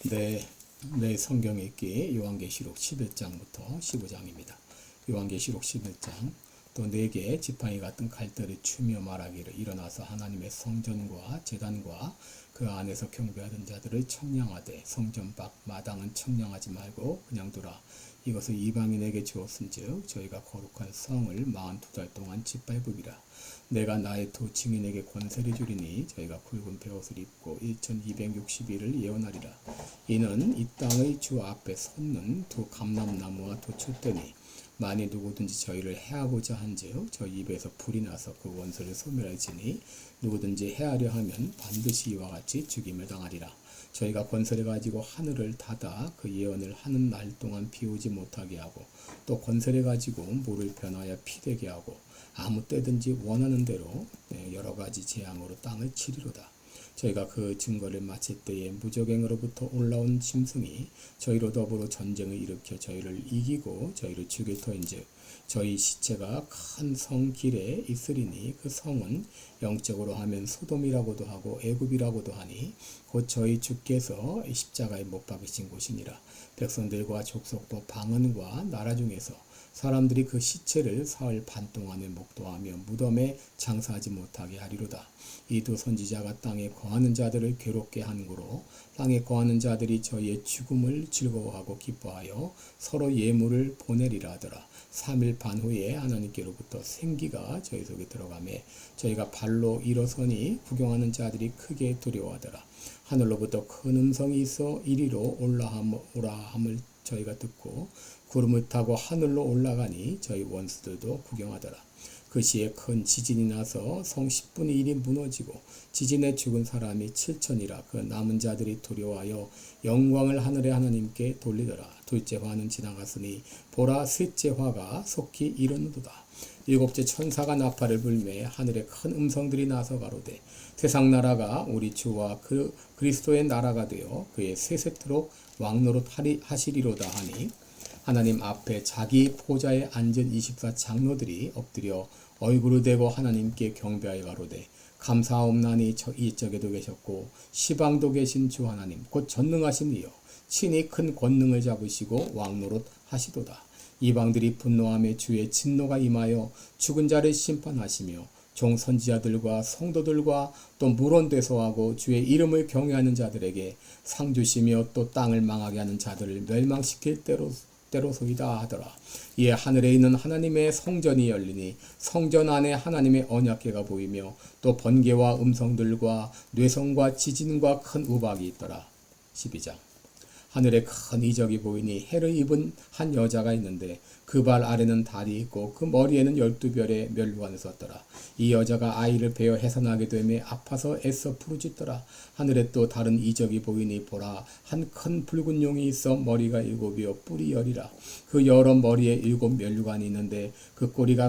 내 성경 읽기 요한계시록 11장부터 15장입니다. 요한계시록 11장 또 네개 지팡이 같은 갈대를 추며 말하기를 일어나서 하나님의 성전과 제단과 그 안에서 경배하던 자들을 청량하되 성전 밖 마당은 청량하지 말고 그냥 두라. 이것을 이방인에게 주었은즉 저희가 거룩한 성을 42달 동안 짓밟으리라. 내가 나의 두 증인에게 권세를 주리니 저희가 굵은 베옷을 입고 1260일을 예언하리라. 이는 이 땅의 주 앞에 섰는 두 감람나무와 두 촛대니 만일 누구든지 저희를 해하고자 한즉 저희 입에서 불이 나서 그 원수를 소멸할지니 누구든지 해하려 하면 반드시 이와 같이 죽임을 당하리라. 저희가 권세를 가지고 하늘을 닫아 그 예언을 하는 날 동안 비오지 못하게 하고 또 권세를 가지고 물을 변하여 피되게 하고 아무 때든지 원하는 대로 여러 가지 재앙으로 땅을 치리로다. 저희가 그 증거를 마칠 때에 무적행으로부터 올라온 짐승이 저희로 더불어 전쟁을 일으켜 저희를 이기고 저희를 죽일 터인즉 저희 시체가 큰 성 길에 있으리니 그 성은 영적으로 하면 소돔이라고도 하고 애굽이라고도 하니 곧 저희 주께서 십자가에 못 박으신 곳이니라. 백성들과 족속과 방언과 나라 중에서 사람들이 그 시체를 사흘 반 동안에 목도하며 무덤에 장사하지 못하게 하리로다. 이 두 선지자가 땅에 거하는 자들을 괴롭게 한 고로 땅에 거하는 자들이 저희의 죽음을 즐거워하고 기뻐하여 서로 예물을 보내리라 하더라. 3일 반 후에 하나님께로부터 생기가 저희 속에 들어가매 저희가 발로 일어서니 구경하는 자들이 크게 두려워하더라. 하늘로부터 큰 음성이 있어 이리로 오라 함을 저희가 듣고 구름을 타고 하늘로 올라가니 저희 원수들도 구경하더라. 그 시에 큰 지진이 나서 성 10분의 1이 무너지고 지진에 죽은 사람이 7천이라. 그 남은 자들이 두려워하여 영광을 하늘의 하나님께 돌리더라. 둘째 화는 지나갔으니 보라 셋째 화가 속히 이르는도다. 일곱째 천사가 나팔을 불매 하늘에 큰 음성들이 나서 가로되 세상 나라가 우리 주와 그 그리스도의 나라가 되어 그의 세세토록 왕노릇 하시리로다 하니 하나님 앞에 자기 보좌에 앉은 24장로들이 엎드려 얼굴을 대고 하나님께 경배하여 가로되 감사하옵나니 이쪽에도 계셨고 시방도 계신 주 하나님 곧 전능하신 이여 친히 큰 권능을 잡으시고 왕노릇 하시도다. 이방들이 분노하며 주의 진노가 임하여 죽은 자를 심판하시며 종 선지자들과 성도들과 또 물온대소하고 주의 이름을 경외하는 자들에게 상 주시며 또 땅을 망하게 하는 자들을 멸망시킬 때로소이다 하더라. 이에 하늘에 있는 하나님의 성전이 열리니 성전 안에 하나님의 언약궤가 보이며 또 번개와 음성들과 뇌성과 지진과 큰 우박이 있더라. 12장 하늘에 큰 이적이 보이니 해를 입은 한 여자가 있는데 그 발 아래는 달이 있고 그 머리에는 12별의 멸관을 썼더라. 이 여자가 아이를 베어 해산하게 되며 아파서 애써 부르짖더라. 하늘에 또 다른 이적이 보이니 보라 한 큰 붉은 용이 있어 머리가 7이요 뿔이 10이라. 그 여러 머리에 7 멸관이 있는데 그 꼬리가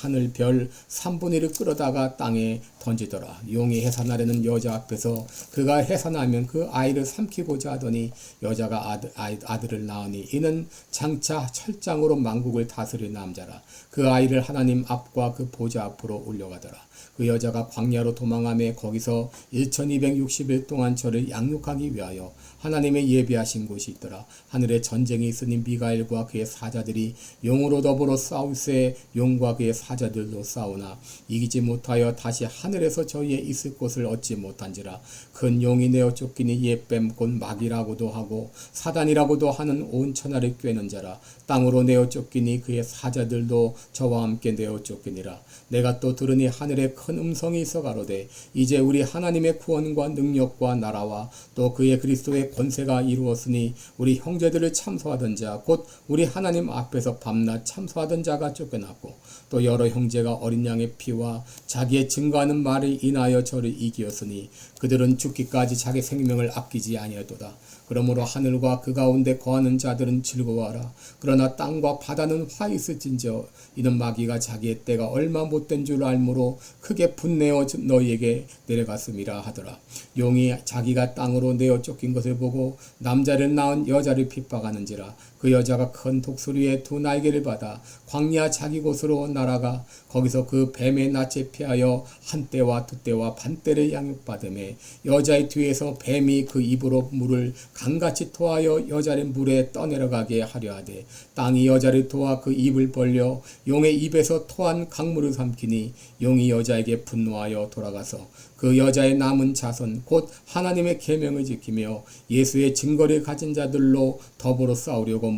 하늘 별 3분의 1을 끌어다가 땅에 던지더라. 용이 해산하려는 여자 앞에서 그가 해산하면 그 아이를 삼키고자 하더니 여자가 아들을 낳으니 이는 장차 철장으로 만국을 다스릴 남자라. 그 아이를 하나님 앞과 그 보좌 앞으로 올려가더라. 그 여자가 광야로 도망하며 거기서 1260일 동안 저를 양육하기 위하여 하나님의 예비하신 곳이 있더라. 하늘에 전쟁이 있으니 미가엘과 그의 사자들이 용으로 더불어 싸울새 용과 그의 사자들도 싸우나 이기지 못하여 다시 하늘에서 저희의 있을 곳을 얻지 못한지라. 큰 용이 내어 쫓기니 옛뱀 곧 마귀라고도 하고 사단이라고도 하는 온 천하를 꿰는 자라. 땅으로 내어 쫓기니 그의 사자들도 저와 함께 내어 쫓기니라. 내가 또 들으니 하늘에 큰 음성이 있어 가로되 이제 우리 하나님의 구원과 능력과 나라와 또 그의 그리스도의 권세가 이루었으니 우리 형제들을 참소하던 자 곧 우리 하나님 앞에서 밤낮 참소하던 자가 쫓겨났고 또 여러 형제가 어린 양의 피와 자기의 증거하는 말을 인하여 저를 이기었으니 그들은 죽기까지 자기 생명을 아끼지 아니하도다. 그러므로 하늘과 그 가운데 거하는 자들은 즐거워하라. 그러나 땅과 바다는 화 있을진저 이는 마귀가 자기의 때가 얼마 못된 줄 알므로 크게 분내어 너희에게 내려갔음이라 하더라. 용이 자기가 땅으로 내어 쫓긴 것을 보고 남자를 낳은 여자를 핍박하는지라. 그 여자가 큰 독수리의 두 날개를 받아 광야 자기 곳으로 날아가 거기서 그 뱀의 낯에 피하여 한 때와 두 때와 반 때를 양육받으매 여자의 뒤에서 뱀이 그 입으로 물을 강같이 토하여 여자를 물에 떠내려가게 하려 하되 땅이 여자를 도와 그 입을 벌려 용의 입에서 토한 강물을 삼키니 용이 여자에게 분노하여 돌아가서 그 여자의 남은 자손 곧 하나님의 계명을 지키며 예수의 증거를 가진 자들로 더불어 싸우려고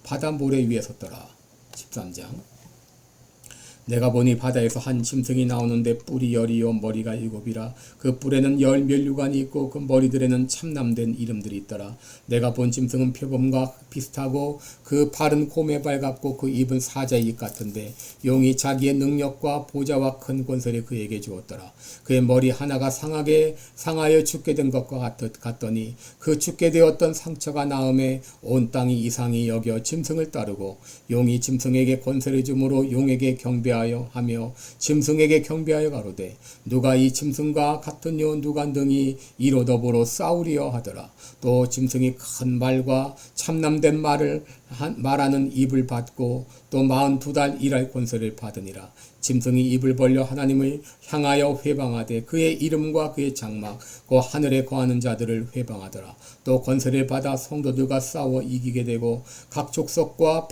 바다 모래 위에 섰더라. 13장. 내가 보니 바다에서 한 짐승이 나오는데 뿔이 10이요 머리가 7이라 그 뿔에는 10 면류관이 있고 그 머리들에는 참남된 이름들이 있더라. 내가 본 짐승은 표범과 비슷하고 그 발은 곰의 발 같고 그 입은 사자의 입 같은데 용이 자기의 능력과 보좌와 큰 권세를 그에게 주었더라. 그의 머리 하나가 상하여 죽게 된 것과 같더니 그 죽게 되었던 상처가 나음에 온 땅이 이상히 여겨 짐승을 따르고 용이 짐승에게 권세를 주므로 용에게 경배하여 하며 짐승에게 경배하여 가로되 누가 이 짐승과 같으뇨 누가 능히 이로 더불어 싸우리여 하더라. 또 짐승이 큰 말과 참남된 말하는 입을 받고 또 42달 일할 권세를 받으니라. 짐승이 입을 벌려 하나님을 향하여 회방하되 그의 이름과 그의 장막 그 하늘에 거하는 자들을 회방하더라. 또 권세를 받아 성도들과 싸워 이기게 되고 각 족속과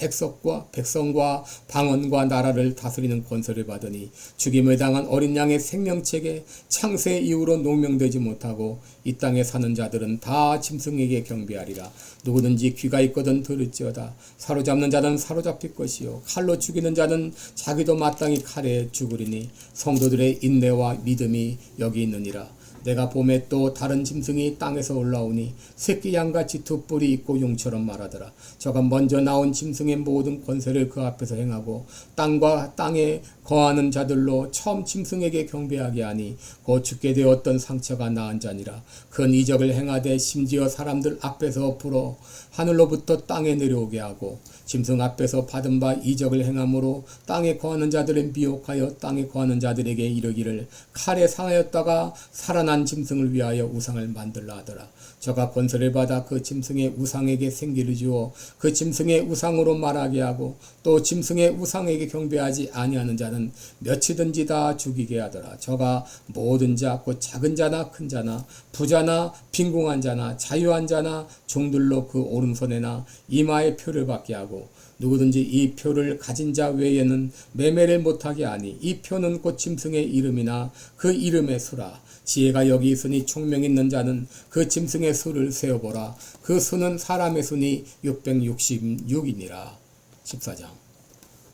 백성과 방언과 나라를 다스리는 권세를 받으니 죽임을 당한 어린 양의 생명책에 창세 이후로 농명되지 못하고 이 땅에 사는 자들은 다 짐승에게 경배하리라. 누구든지 귀가 있거든 들을지어다. 사로잡는 자는 사로잡힐 것이요 칼로 죽이는 자는 자기도 마땅히 칼에 죽으리니 성도들의 인내와 믿음이 여기 있느니라. 내가 봄에 또 다른 짐승이 땅에서 올라오니 새끼 양같이 두 뿔이 있고 용처럼 말하더라. 저가 먼저 나온 짐승의 모든 권세를 그 앞에서 행하고 땅과 땅에 거하는 자들로 처음 짐승에게 경배하게 하니 곧 죽게 되었던 상처가 나은 자니라. 큰 이적을 행하되 심지어 사람들 앞에서 불어 하늘로부터 땅에 내려오게 하고 짐승 앞에서 받은 바 이적을 행함으로 땅에 거하는 자들을 미혹하여 땅에 거하는 자들에게 이르기를 칼에 상하였다가 살아난 짐승을 위하여 우상을 만들라 하더라. 저가 권세를 받아 그 짐승의 우상에게 생기를 주어 그 짐승의 우상으로 말하게 하고 또 짐승의 우상에게 경배하지 아니하는 자는 몇이든지 다 죽이게 하더라. 저가 모든 자 곧 작은 자나 큰 자나 부자나 빈궁한 자나 자유한 자나 종들로 그 오른손에나 이마에 표를 받게 하고 누구든지 이 표를 가진 자 외에는 매매를 못하게 하니 이 표는 곧 짐승의 이름이나 그 이름의 수라. 지혜가 여기 있으니 총명 있는 자는 그 짐승의 수를 세어보라. 그 수는 사람의 수니 666이니라. 14장.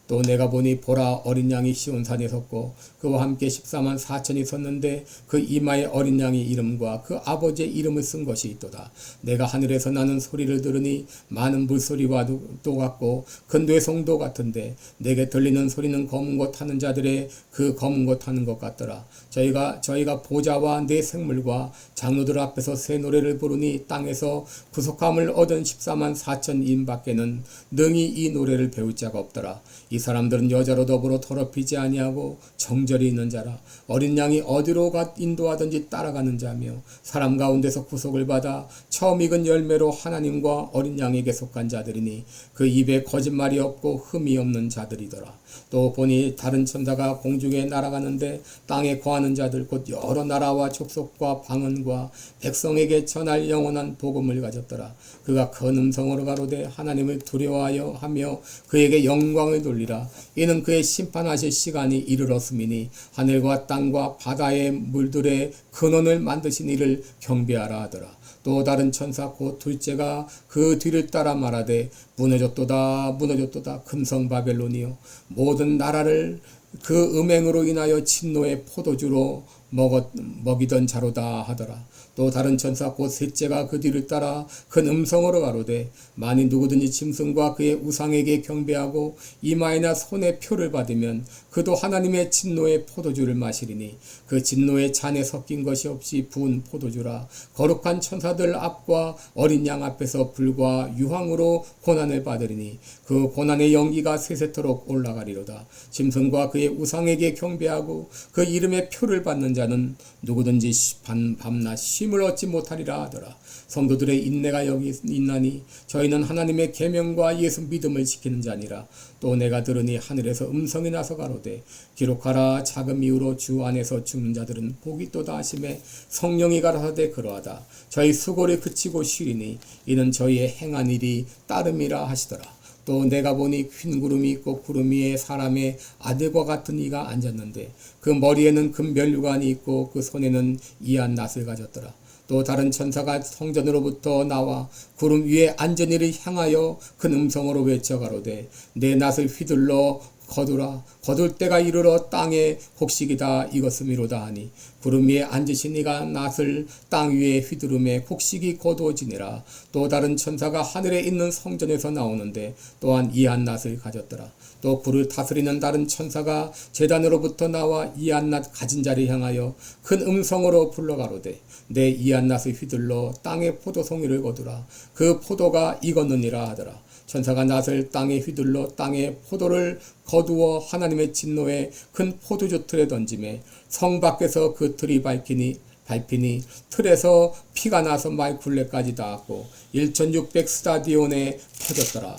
또 내가 보니 보라 어린 양이 시온산에 섰고 그와 함께 14만 4천이 섰는데 그 이마에 어린 양의 이름과 그 아버지의 이름을 쓴 것이 있도다. 내가 하늘에서 나는 소리를 들으니 많은 물소리와도 같고 큰 뇌성도 같은데 내게 들리는 소리는 검은 것 타는 자들의 그 검은 것 타는 것 같더라. 저희가 보좌와 내 생물과 장로들 앞에서 새 노래를 부르니 땅에서 구속함을 얻은 14만 4천인 밖에는 능히 이 노래를 배울 자가 없더라. 이 사람들은 여자로 더불어 더럽히지 아니하고 정절이 있는 자라. 어린 양이 어디로 인도하든지 따라가는 자며 사람 가운데서 구속을 받아 처음 익은 열매로 하나님과 어린 양에게 속한 자들이니 그 입에 거짓말이 없고 흠이 없는 자들이더라. 또 보니 다른 천사가 공중에 날아가는데 땅에 거하는 자들 곧 여러 나라와 족속과 방언과 백성에게 전할 영원한 복음을 가졌더라. 그가 큰 음성으로 가로되 하나님을 두려워하여 하며 그에게 영광을 돌리라. 이는 그의 심판하실 시간이 이르렀음이니 하늘과 땅과 바다의 물들의 근원을 만드신 이를 경배하라 하더라. 또 다른 천사 곧 둘째가 그 뒤를 따라 말하되 무너졌도다 무너졌도다 금성 바벨론이요 모든 나라를 그 음행으로 인하여 진노의 포도주로 먹이던 자로다 하더라. 또 다른 천사 곧 셋째가 그 뒤를 따라 큰 음성으로 가로되 만일 누구든지 짐승과 그의 우상에게 경배하고 이마에나 손에 표를 받으면 그도 하나님의 진노의 포도주를 마시리니 그 진노의 잔에 섞인 것이 없이 부은 포도주라. 거룩한 천사들 앞과 어린 양 앞에서 불과 유황으로 고난을 받으리니 그 고난의 연기가 세세토록 올라가리로다. 짐승과 그의 우상에게 경배하고 그 이름의 표를 받는 자 자는 누구든지 밤낮 쉼을 얻지 못하리라 하더라. 성도들의 인내가 여기 있나니 저희는 하나님의 계명과 예수 믿음을 지키는 자니라. 또 내가 들으니 하늘에서 음성이 나서 가로되 기록하라. 작은 이후로 주 안에서 죽는 자들은 복이 있도다 하시매 성령이 가라사대 그러하다. 저희 수고를 그치고 쉬리니 이는 저희의 행한 일이 따름이라 하시더라. 또 내가 보니 흰 구름이 있고 구름 위에 사람의 아들과 같은 이가 앉았는데 그 머리에는 금 면류관이 있고 그 손에는 이한 낫을 가졌더라. 또 다른 천사가 성전으로부터 나와 구름 위에 앉은 이를 향하여 큰 음성으로 외쳐 가로되 내 낫을 휘둘러 거두라. 거둘 때가 이르러 땅의 곡식이다 이것음이로다 하니 구름 위에 앉으신 이가 낫을 땅 위에 휘두름에 곡식이 거두어지니라. 또 다른 천사가 하늘에 있는 성전에서 나오는데 또한 이한 낫을 가졌더라. 또 불을 다스리는 다른 천사가 제단으로부터 나와 이한 낫 가진 자를 향하여 큰 음성으로 불러가로되 내 이한 낫을 휘둘러 땅의 포도송이를 거두라. 그 포도가 익었느니라 하더라. 천사가 낫을 땅에 휘둘러 땅의 포도를 거두어 하나님의 진노에 큰 포도주 틀에 던지매 성 밖에서 그 틀이 밟히니 틀에서 피가 나서 마이 굴레까지 닿았고 1600 스타디온에 터졌더라.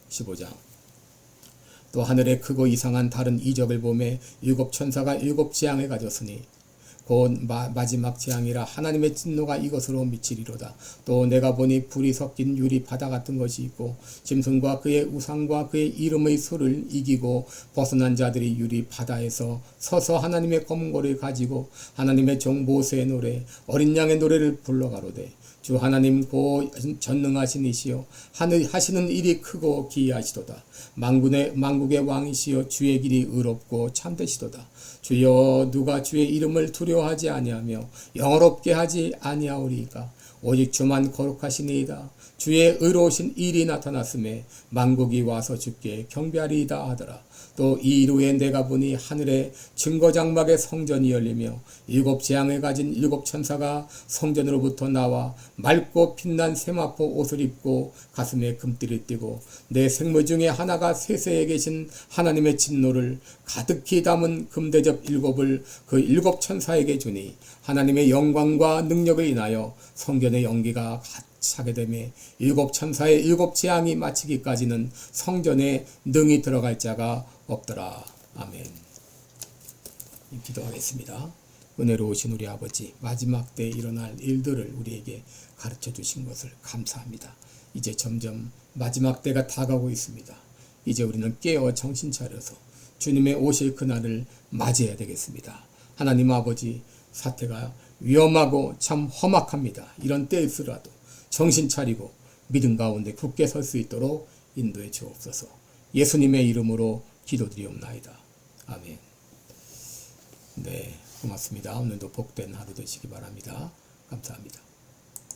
15장. 또 하늘에 크고 이상한 다른 이적을 보매 일곱 천사가 일곱 재앙을 가졌으니 곧 마지막 재앙이라 하나님의 진노가 이것으로 미치리로다. 또 내가 보니 불이 섞인 유리 바다 같은 것이 있고 짐승과 그의 우상과 그의 이름의 수를 이기고 벗어난 자들이 유리 바다에서 서서 하나님의 검거를 가지고 하나님의 종 모세의 노래 어린 양의 노래를 불러가로되 주 하나님 고 전능하신 이시여 하시는 일이 크고 기이하시도다. 만국의 왕이시여 주의 길이 의롭고 참되시도다. 주여 누가 주의 이름을 두려워하지 아니하며 영어롭게 하지 아니하오리이까. 오직 주만 거룩하시니이다. 주의 의로우신 일이 나타났음에 만국이 와서 주께 경배하리이다 하더라. 또 이 이후에 내가 보니 하늘에 증거장막의 성전이 열리며 일곱 재앙을 가진 일곱 천사가 성전으로부터 나와 맑고 빛난 세마포 옷을 입고 가슴에 금띠를 띠고 내 생물 중에 하나가 세세에 계신 하나님의 진노를 가득히 담은 금대접 일곱을 그 일곱 천사에게 주니 하나님의 영광과 능력을 인하여 성전의 연기가 차게 되매 일곱 천사의 일곱 재앙이 마치기까지는 성전에 능히 들어갈 자가 없더라. 아멘. 기도하겠습니다. 은혜로우신 우리 아버지, 마지막 때에 일어날 일들을 우리에게 가르쳐 주신 것을 감사합니다. 이제 점점 마지막 때가 다가오고 있습니다. 이제 우리는 깨어 정신 차려서 주님의 오실 그날을 맞이해야 되겠습니다. 하나님 아버지, 사태가 위험하고 참 험악합니다. 이런 때일수라도 정신 차리고 믿음 가운데 굳게 설 수 있도록 인도해 주옵소서. 예수님의 이름으로 기도드리옵나이다. 아멘. 네, 고맙습니다. 오늘도 복된 하루 되시기 바랍니다. 감사합니다.